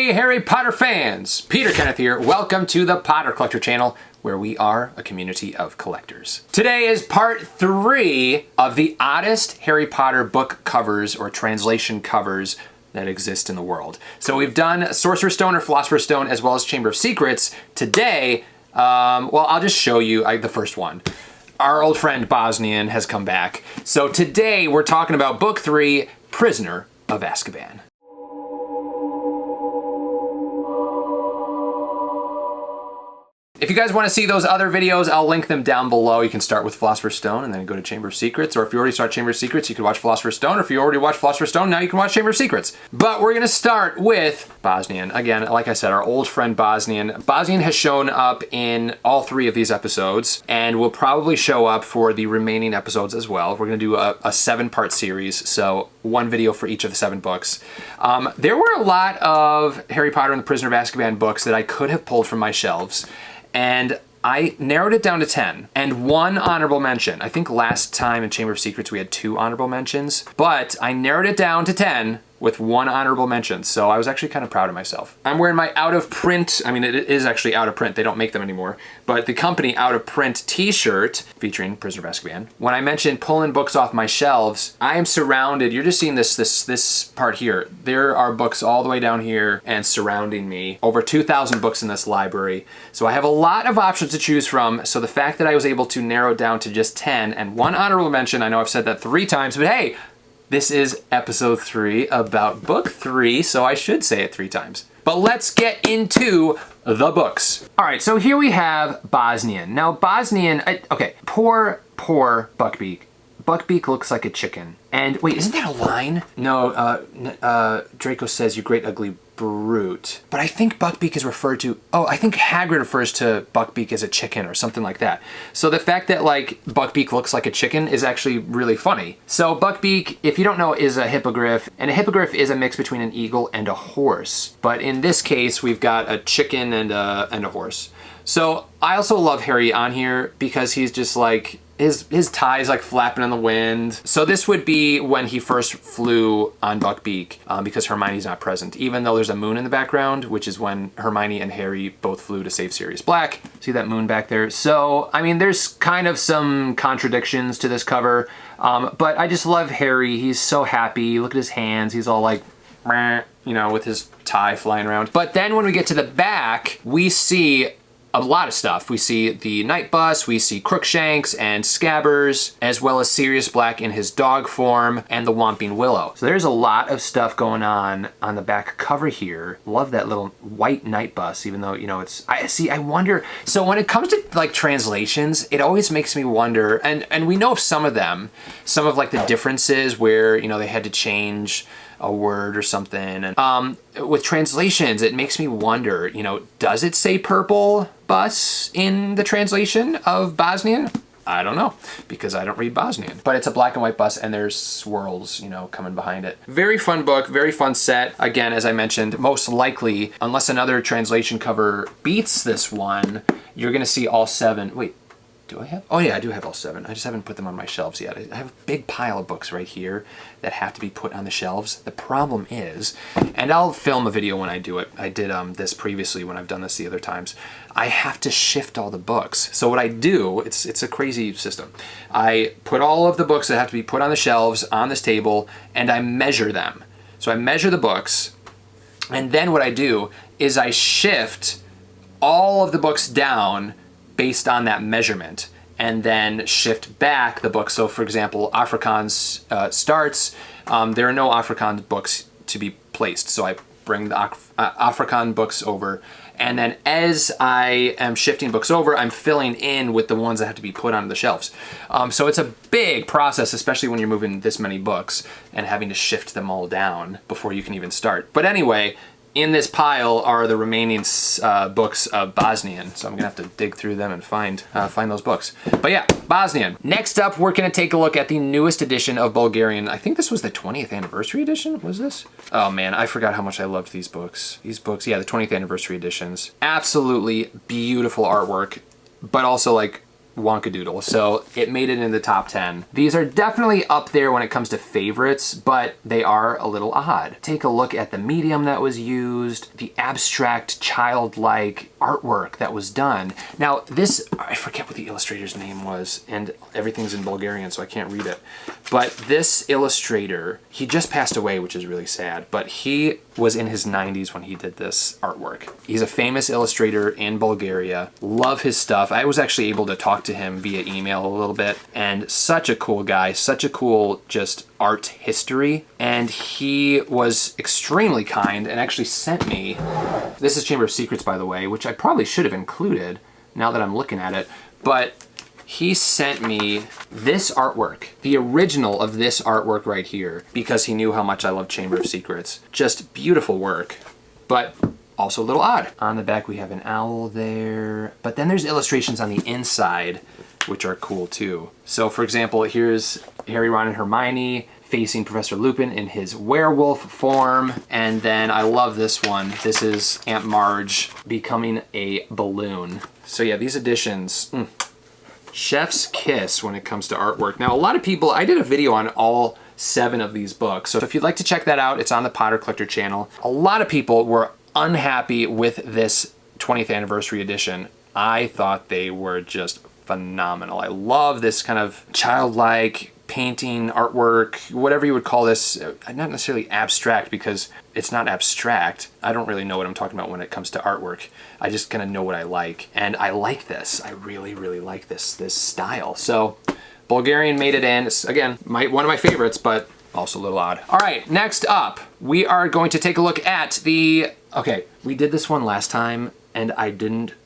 Hey Harry Potter fans! Peter Kenneth here. Welcome to the Potter Collector channel, where we are a community of collectors. Today is part 3 of the oddest Harry Potter book covers or translation covers that exist in the world. So we've done Sorcerer's Stone or Philosopher's Stone as well as Chamber of Secrets. Today, well, I'll just show you the first one. Our old friend Bosnian has come back. So today we're talking about book 3, Prisoner of Azkaban. If you guys want to see those other videos, I'll link them down below. You can start with Philosopher's Stone and then go to Chamber of Secrets. Or if you already start Chamber of Secrets, you can watch Philosopher's Stone. Or if you already watched Philosopher's Stone, now you can watch Chamber of Secrets. But we're going to start with Bosnian. Again, like I said, our old friend Bosnian. Bosnian has shown up in all 3 of these episodes and will probably show up for the remaining episodes as well. We're going to do a 7-part series, so 1 video for each of the 7 books. There were a lot of Harry Potter and the Prisoner of Azkaban books that I could have pulled from my shelves. And I narrowed it down to 10 and 1 honorable mention. I think last time in Chamber of Secrets we had 2 honorable mentions, but I narrowed it down to 10 with 1 honorable mention. So I was actually kind of proud of myself. I'm wearing my out of print, I mean it is actually out of print, they don't make them anymore, but the company out of print t-shirt featuring Prisoner of Azkaban. When I mentioned pulling books off my shelves, I am surrounded, you're just seeing this part here. There are books all the way down here and surrounding me. Over 2,000 books in this library. So I have a lot of options to choose from. So the fact that I was able to narrow it down to just 10 and 1 honorable mention, I know I've said that 3 times, but hey, this is episode 3 about book 3, so I should say it 3 times. But let's get into the books. All right, so here we have Bosnian. Now Bosnian, okay, poor Buckbeak. Buckbeak looks like a chicken. And wait, isn't that a line? No, Draco says, "You great ugly brute." But I think Buckbeak is referred to, I think Hagrid refers to Buckbeak as a chicken or something like that. So the fact that like Buckbeak looks like a chicken is actually really funny. So Buckbeak, if you don't know, is a hippogriff, and a hippogriff is a mix between an eagle and a horse. But in this case, we've got a chicken and a horse. So I also love Harry on here because he's just like, his tie's like flapping in the wind. So this would be when he first flew on Buckbeak because Hermione's not present, even though there's a moon in the background, which is when Hermione and Harry both flew to save Sirius Black. See that moon back there? So, I mean, there's kind of some contradictions to this cover, but I just love Harry. He's so happy. Look at his hands. He's all like, you know, with his tie flying around. But then when we get to the back, we see a lot of stuff. We see the Night Bus, we see Crookshanks and Scabbers, as well as Sirius Black in his dog form, and the Whomping Willow. So there's a lot of stuff going on the back cover here. Love that little white Night Bus, even though, you know, I wonder, so when it comes to like translations, it always makes me wonder, and we know of some of them, some of like the differences where, you know, they had to change a word or something. And with translations, it makes me wonder, you know, does it say purple bus in the translation of Bosnian? I don't know, because I don't read Bosnian. But it's a black and white bus and there's swirls, you know, coming behind it. Very fun book, very fun set. Again, as I mentioned, most likely, unless another translation cover beats this one, you're gonna see all 7. Wait, do I have? Oh yeah, I do have all 7. I just haven't put them on my shelves yet. I have a big pile of books right here that have to be put on the shelves. The problem is, and I'll film a video when I do it. I did this previously when I've done this the other times. I have to shift all the books. So what I do, it's a crazy system. I put all of the books that have to be put on the shelves on this table and I measure them. So I measure the books, and then what I do is I shift all of the books down based on that measurement, and then shift back the book. So for example, Afrikaans starts, there are no Afrikaans books to be placed. So I bring the Afrikaan books over, and then as I am shifting books over, I'm filling in with the ones that have to be put on the shelves. So it's a big process, especially when you're moving this many books and having to shift them all down before you can even start. But anyway, in this pile are the remaining books of Bosnian, so I'm gonna have to dig through them and find those books. But yeah, Bosnian. Next up, we're gonna take a look at the newest edition of Bulgarian. I think this was the 20th anniversary edition, was this? Oh man, I forgot how much I loved these books. These books, yeah, the 20th anniversary editions. Absolutely beautiful artwork, but also like wonkadoodle, so it made it in the top 10. These are definitely up there when it comes to favorites, but they are a little odd. Take a look at the medium that was used, the abstract, childlike artwork that was done. Now this, I forget what the illustrator's name was, and everything's in Bulgarian, so I can't read it. But this illustrator, he just passed away, which is really sad, but he was in his 90s when he did this artwork. He's a famous illustrator in Bulgaria. Love his stuff. I was actually able to talk to him via email a little bit, and such a cool guy, such a cool just art history. And he was extremely kind and actually sent me, this is Chamber of Secrets, by the way, which I probably should have included now that I'm looking at it, but he sent me this artwork, the original of this artwork right here, because he knew how much I love Chamber of Secrets. Just beautiful work, but also a little odd. On the back we have an owl there, but then there's illustrations on the inside, which are cool too. So for example, here's Harry, Ron, and Hermione facing Professor Lupin in his werewolf form. And then I love this one. This is Aunt Marge becoming a balloon. So yeah, these editions, chef's kiss when it comes to artwork. Now, a lot of people, I did a video on all 7 of these books. So if you'd like to check that out, it's on the Potter Collector channel. A lot of people were unhappy with this 20th anniversary edition. I thought they were just phenomenal. I love this kind of childlike painting, artwork, whatever you would call this. Not necessarily abstract, because it's not abstract. I don't really know what I'm talking about when it comes to artwork. I just kind of know what I like. And I like this. I really, really like this style. So Bulgarian made it in. It's, again, one of my favorites, but also a little odd. All right, next up, we are going to take a look at the, okay, we did this one last time, and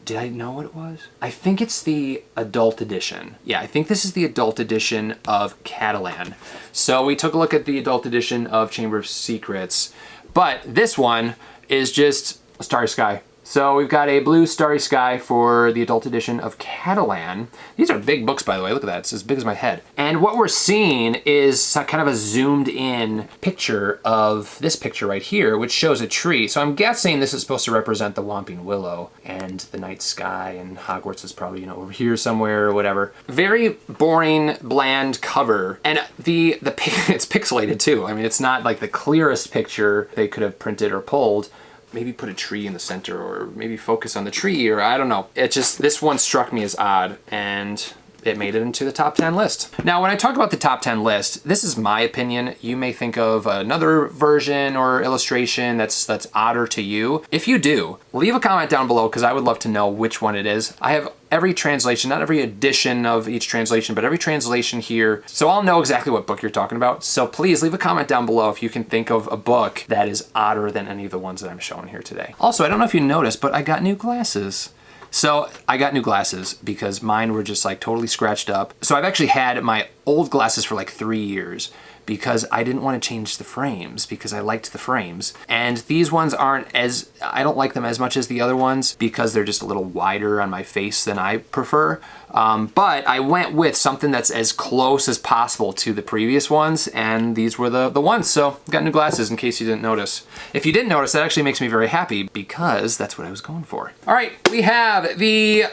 did I know what it was? I think it's the adult edition. Yeah, I think this is the adult edition of Catalan. So we took a look at the adult edition of Chamber of Secrets, but this one is just a starry sky. So we've got a blue starry sky for the adult edition of Catalan. These are big books, by the way. Look at that. It's as big as my head. And what we're seeing is kind of a zoomed in picture of this picture right here, which shows a tree. So I'm guessing this is supposed to represent the Whomping Willow and the night sky, and Hogwarts is probably, you know, over here somewhere or whatever. Very boring, bland cover. And it's pixelated too. I mean, it's not like the clearest picture they could have printed or pulled. Maybe put a tree in the center, or maybe focus on the tree, or I don't know. It just, this one struck me as odd, and it made it into the top 10 list. Now, when I talk about the top 10 list, this is my opinion. You may think of another version or illustration that's odder to you. If you do, leave a comment down below, because I would love to know which one it is. I have every translation, not every edition of each translation, but every translation here, so I'll know exactly what book you're talking about. So please leave a comment down below if you can think of a book that is odder than any of the ones that I'm showing here today. Also, I don't know if you noticed, but I got new glasses. So I got new glasses because mine were just like totally scratched up. So I've actually had my old glasses for like 3 years, because I didn't want to change the frames, because I liked the frames. And these ones aren't as, I don't like them as much as the other ones, because they're just a little wider on my face than I prefer. But I went with something that's as close as possible to the previous ones, and these were the ones. So got new glasses, in case you didn't notice. If you didn't notice, that actually makes me very happy, because that's what I was going for. All right, we have the,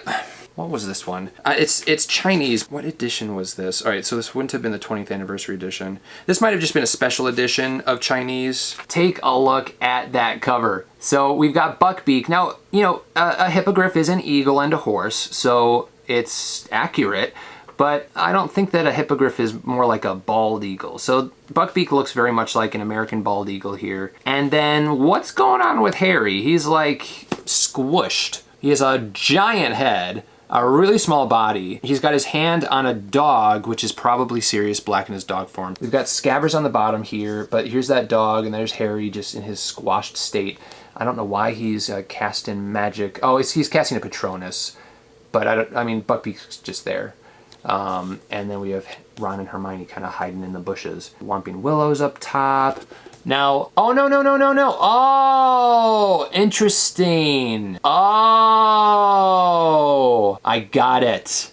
what was this one? It's Chinese. What edition was this? All right, so this wouldn't have been the 20th anniversary edition. This might have just been a special edition of Chinese. Take a look at that cover. So we've got Buckbeak. Now, you know, a hippogriff is an eagle and a horse, so it's accurate, but I don't think that a hippogriff is more like a bald eagle. So Buckbeak looks very much like an American bald eagle here. And then what's going on with Harry? He's like squished. He has a giant head, a really small body. He's got his hand on a dog, which is probably Sirius Black in his dog form. We've got Scabbers on the bottom here, but here's that dog, and there's Harry just in his squashed state. I don't know why he's casting magic. Oh, he's casting a Patronus, but I mean, Buckbeak's just there. And then we have Ron and Hermione kind of hiding in the bushes. Whomping Willow's up top. Now, oh, no. Oh, interesting. Oh, I got it.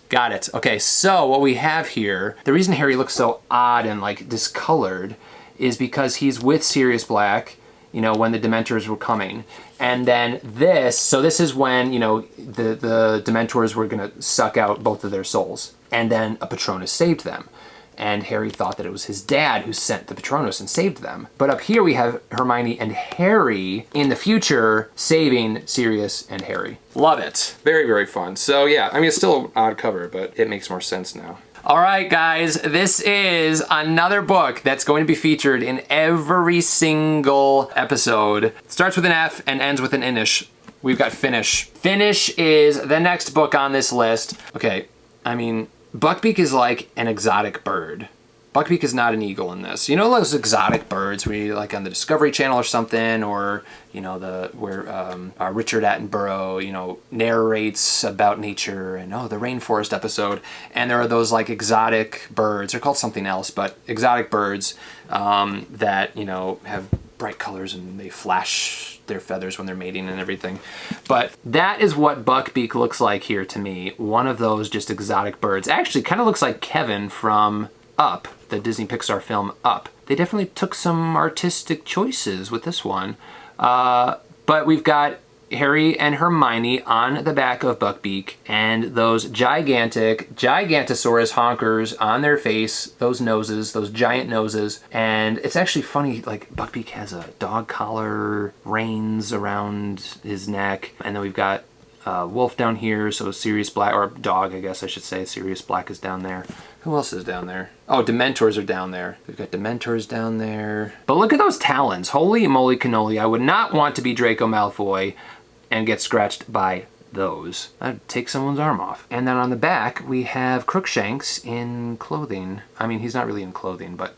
Okay, so what we have here, the reason Harry looks so odd and like discolored is because he's with Sirius Black you know, when the Dementors were coming. And then this, so this is when, you know, the Dementors were going to suck out both of their souls. And then a Patronus saved them. And Harry thought that it was his dad who sent the Patronus and saved them. But up here we have Hermione and Harry in the future saving Sirius and Harry. Love it. Very, very fun. So yeah, I mean, it's still an odd cover, but it makes more sense now. All right, guys, this is another book that's going to be featured in every single episode. It starts with an F and ends with an Inish. We've got Finish. Finish is the next book on this list. Okay, I mean, Buckbeak is like an exotic bird. Buckbeak is not an eagle in this. You know those exotic birds where you, like on the Discovery Channel or something, or you know where Richard Attenborough, you know, narrates about nature and the rainforest episode, and there are those like exotic birds. They're called something else, but exotic birds that, you know, have bright colors and they flash their feathers when they're mating and everything. But that is what Buckbeak looks like here to me. One of those just exotic birds. Actually, kind of looks like Kevin from Up, the Disney Pixar film Up. They definitely took some artistic choices with this one. But we've got Harry and Hermione on the back of Buckbeak, and those gigantic Gigantosaurus honkers on their face, those noses, those giant noses. And it's actually funny, like Buckbeak has a dog collar, reins around his neck, and then we've got Wolf down here, so Sirius Black, or Dog, I guess I should say. Sirius Black is down there. Who else is down there? Oh, Dementors are down there. We've got Dementors down there. But look at those talons. Holy moly cannoli. I would not want to be Draco Malfoy and get scratched by those. I'd take someone's arm off. And then on the back, we have Crookshanks in clothing. I mean, he's not really in clothing, but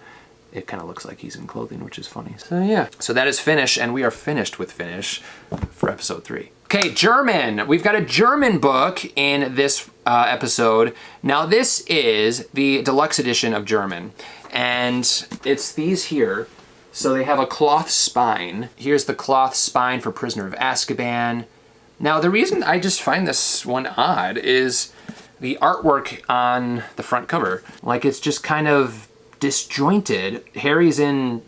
it kind of looks like he's in clothing, which is funny. So yeah. So that is Finish, and we are finished with Finish for episode 3. Okay, German. We've got a German book in this episode. Now this is the deluxe edition of German, and it's these here. So they have a cloth spine. Here's the cloth spine for Prisoner of Azkaban. Now the reason I just find this one odd is the artwork on the front cover. Like, it's just kind of disjointed. Harry's in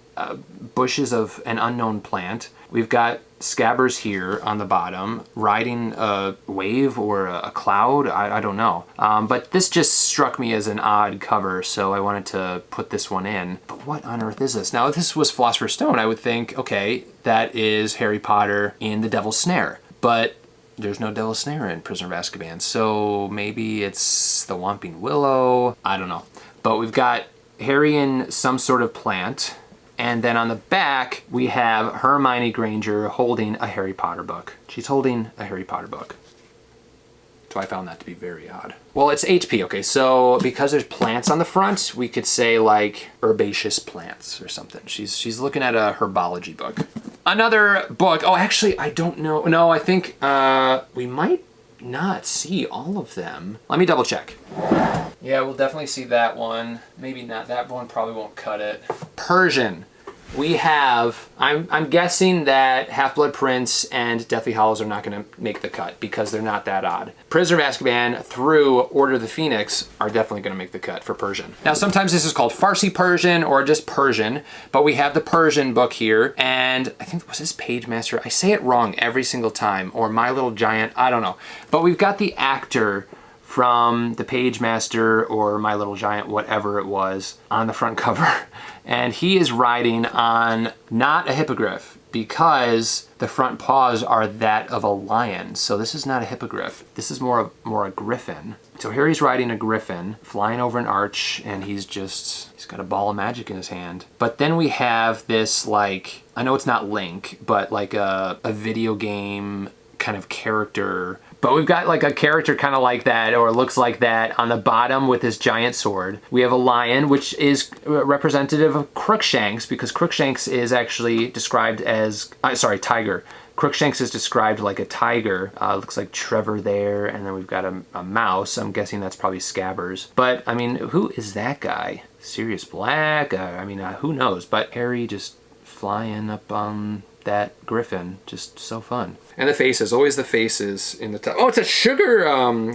bushes of an unknown plant. We've got Scabbers here on the bottom, riding a wave or a cloud, I don't know. But this just struck me as an odd cover, so I wanted to put this one in. But what on earth is this? Now, if this was Philosopher's Stone, I would think, okay, that is Harry Potter in the Devil's Snare. But there's no Devil's Snare in Prisoner of Azkaban, so maybe it's the Whomping Willow. I don't know. But we've got Harry in some sort of plant. And then on the back, we have Hermione Granger holding a Harry Potter book. She's holding a Harry Potter book. So I found that to be very odd. Well, it's HP, okay, so because there's plants on the front, we could say like herbaceous plants or something. She's looking at a herbology book. Another book, oh, actually, I don't know. No, I think we might not see all of them. Let me double check. Yeah, we'll definitely see that one. Maybe not. That one probably won't cut it. Persian. We have, I'm guessing that Half-Blood Prince and Deathly Hallows are not going to make the cut because they're not that odd. Prisoner of Azkaban through Order of the Phoenix are definitely going to make the cut for Persian. Now, sometimes this is called Farsi Persian or just Persian, but we have the Persian book here, and I think, was this Page Master? I say it wrong every single time, or My Little Giant, I don't know. But we've got the actor from the Page Master or My Little Giant, whatever it was, on the front cover. And he is riding on not a hippogriff because the front paws are that of a lion. So this is not a hippogriff. This is more a griffin. So here he's riding a griffin, flying over an arch, and he's got a ball of magic in his hand. But then we have this, like, I know it's not Link, but like a video game kind of character. But we've got like a character kind of like that, or looks like that, on the bottom with his giant sword. We have a lion, which is representative of Crookshanks, because Crookshanks is actually described as, tiger. Crookshanks is described like a tiger. Looks like Trevor there, and then we've got a mouse. I'm guessing that's probably Scabbers. But, I mean, who is that guy? Sirius Black? Who knows? But Harry just flying up on that griffin, just so fun. And the faces, always the faces in the top. Oh, it's a sugar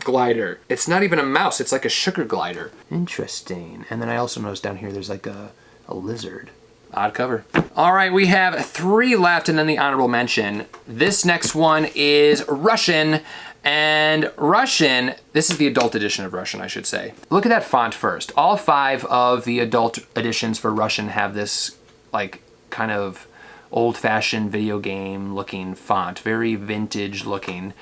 glider. It's not even a mouse, it's like a sugar glider. Interesting. And then I also noticed down here there's like a lizard. Odd cover. All right, we have 3 left and then the honorable mention. This next one is Russian. And Russian, this is the adult edition of Russian, I should say. Look at that font first. All 5 of the adult editions for Russian have this like kind of old-fashioned video game looking font, very vintage looking.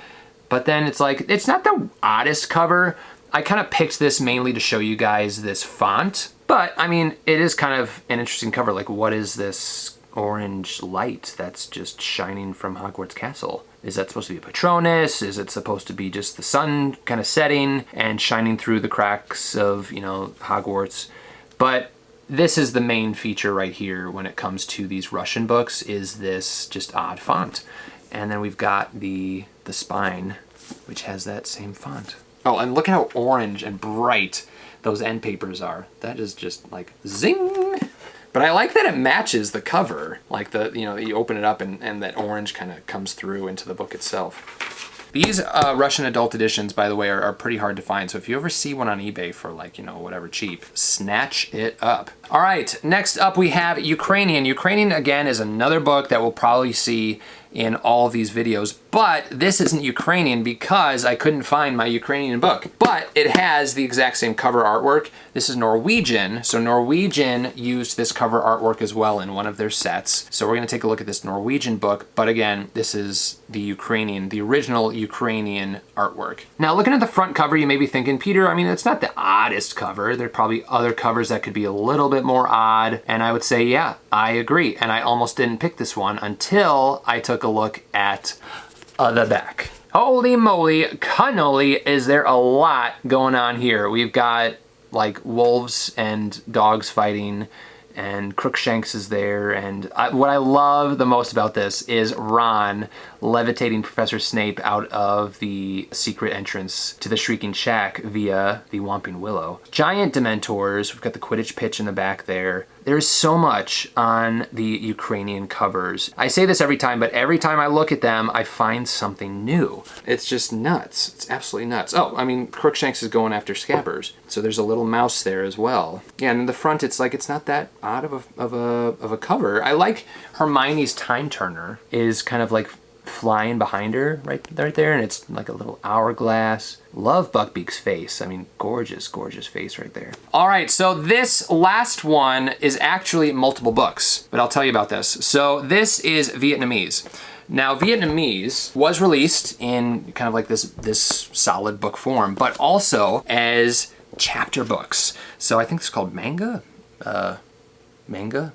But then it's like, it's not the oddest cover. I kind of picked this mainly to show you guys this font. But, I mean, it is kind of an interesting cover. Like, what is this orange light that's just shining from Hogwarts Castle? Is that supposed to be a Patronus? Is it supposed to be just the sun kind of setting and shining through the cracks of, you know, Hogwarts? But this is the main feature right here when it comes to these Russian books, is this just odd font. And then we've got the spine, which has that same font. Oh, and look at how orange and bright those end papers are. That is just like zing. But I like that it matches the cover. Like you open it up and that orange kind of comes through into the book itself. These Russian adult editions, by the way, are pretty hard to find. So if you ever see one on eBay for like, you know, whatever cheap, snatch it up. All right, next up we have Ukrainian. Ukrainian, again, is another book that we'll probably see in all of these videos, but this isn't Ukrainian because I couldn't find my Ukrainian book. But it has the exact same cover artwork. This is Norwegian, so Norwegian used this cover artwork as well in one of their sets. So we're gonna take a look at this Norwegian book, but again, this is the Ukrainian, the original Ukrainian artwork. Now, looking at the front cover, you may be thinking, Peter, I mean, it's not the oddest cover. There are probably other covers that could be a little bit more odd, and I would say, yeah, I agree. And I almost didn't pick this one until I took a look at the back. Holy moly, cannoli, is there a lot going on here. We've got like wolves and dogs fighting, and Crookshanks is there, and what I love the most about this is Ron levitating Professor Snape out of the secret entrance to the Shrieking Shack via the Whomping Willow. Giant Dementors, we've got the Quidditch pitch in the back there. There's so much on the Ukrainian covers. I say this every time, but every time I look at them, I find something new. It's just nuts. It's absolutely nuts. Oh, I mean, Crookshanks is going after Scabbers, so there's a little mouse there as well. Yeah, and in the front, it's like, it's not that odd of a cover. I like Hermione's Time Turner is kind of like flying behind her right there, and it's like a little hourglass. Love Buckbeak's face. I mean, gorgeous, gorgeous face right there. All right, so this last one is actually multiple books, but I'll tell you about this. So this is Vietnamese. Now, Vietnamese was released in kind of like this solid book form, but also as chapter books. So I think it's called manga? Manja?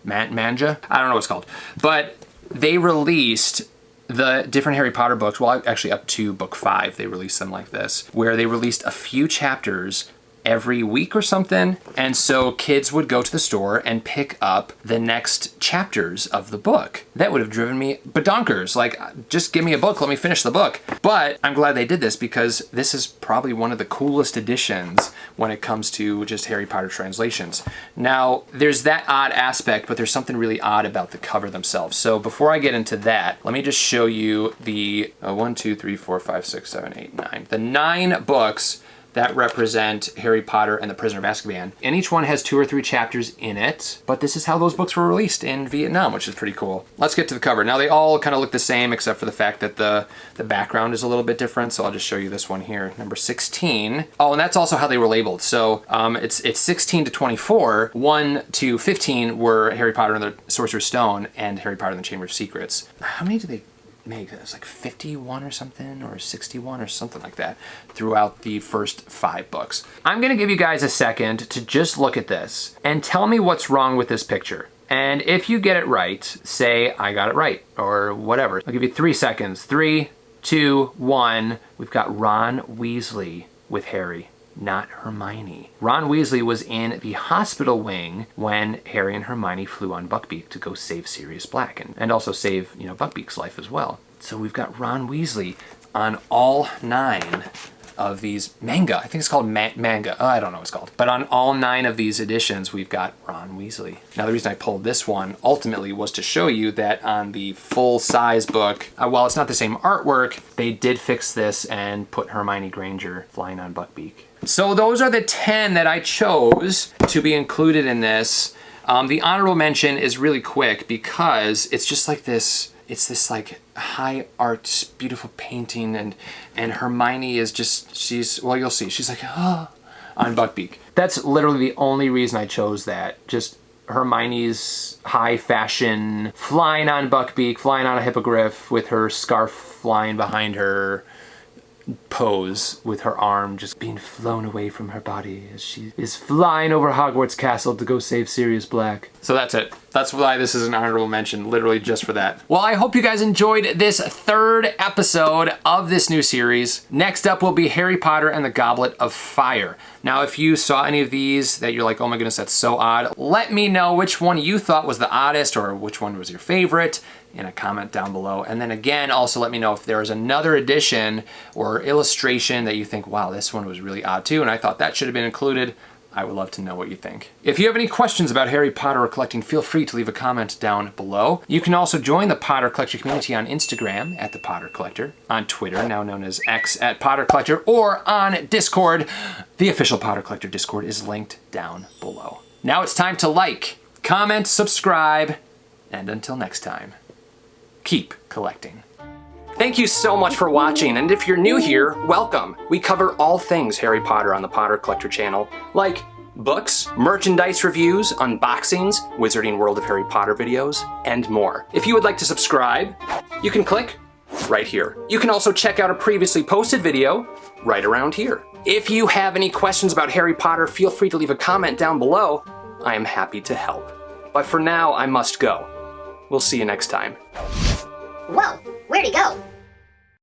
I don't know what it's called. But they released the different Harry Potter books, well, actually up to book 5, they released them like this, where they released a few chapters every week or something. And so kids would go to the store and pick up the next chapters of the book. That would have driven me badonkers. Like, just give me a book, let me finish the book. But I'm glad they did this because this is probably one of the coolest editions when it comes to just Harry Potter translations. Now, there's that odd aspect, but there's something really odd about the cover themselves. So before I get into that, let me just show you the 1, 2, 3, 4, 5, 6, 7, 8, 9. The 9 books that represent Harry Potter and the Prisoner of Azkaban. And each one has 2 or 3 chapters in it, but this is how those books were released in Vietnam, which is pretty cool. Let's get to the cover. Now, they all kind of look the same, except for the fact that the background is a little bit different, so I'll just show you this one here, number 16. Oh, and that's also how they were labeled. So it's 16 to 24. 1 to 15 were Harry Potter and the Sorcerer's Stone and Harry Potter and the Chamber of Secrets. How many do they make? It was like 51 or something, or 61 or something like that throughout the first 5 books. I'm gonna give you guys a second to just look at this and tell me what's wrong with this picture. And if you get it right, say, I got it right, or whatever. I'll give you 3 seconds. 3, 2, 1. We've got Ron Weasley with Harry, not Hermione. Ron Weasley was in the hospital wing when Harry and Hermione flew on Buckbeak to go save Sirius Black and also save, you know, Buckbeak's life as well. So we've got Ron Weasley on all 9 of these manga. I think it's called manga. Oh, I don't know what it's called. But on all 9 of these editions, we've got Ron Weasley. Now, the reason I pulled this one ultimately was to show you that on the full-size book, while it's not the same artwork, they did fix this and put Hermione Granger flying on Buckbeak. So those are the 10 that I chose to be included in this. The honorable mention is really quick because it's just like this, it's this like high art, beautiful painting, and Hermione is just, well, you'll see, she's like, oh, on Buckbeak. That's literally the only reason I chose that. Just Hermione's high fashion, flying on Buckbeak, flying on a hippogriff with her scarf flying behind her, pose with her arm just being flown away from her body as she is flying over Hogwarts Castle to go save Sirius Black. So that's it. That's why this is an honorable mention, literally just for that. Well, I hope you guys enjoyed this third episode of this new series. Next up will be Harry Potter and the Goblet of Fire. Now, if you saw any of these that you're like, oh my goodness, that's so odd, let me know which one you thought was the oddest or which one was your favorite in a comment down below. And then again, also let me know if there is another edition or illustration that you think, wow, this one was really odd too, and I thought that should have been included. I would love to know what you think. If you have any questions about Harry Potter or collecting, feel free to leave a comment down below. You can also join the Potter Collector community on Instagram at The Potter Collector, on Twitter, now known as X, at Potter Collector, or on Discord. The official Potter Collector Discord is linked down below. Now it's time to like, comment, subscribe, and until next time, keep collecting. Thank you so much for watching, and if you're new here, welcome. We cover all things Harry Potter on the Potter Collector channel, like books, merchandise reviews, unboxings, Wizarding World of Harry Potter videos, and more. If you would like to subscribe, you can click right here. You can also check out a previously posted video right around here. If you have any questions about Harry Potter, feel free to leave a comment down below. I am happy to help. But for now, I must go. We'll see you next time. Whoa, where'd he go?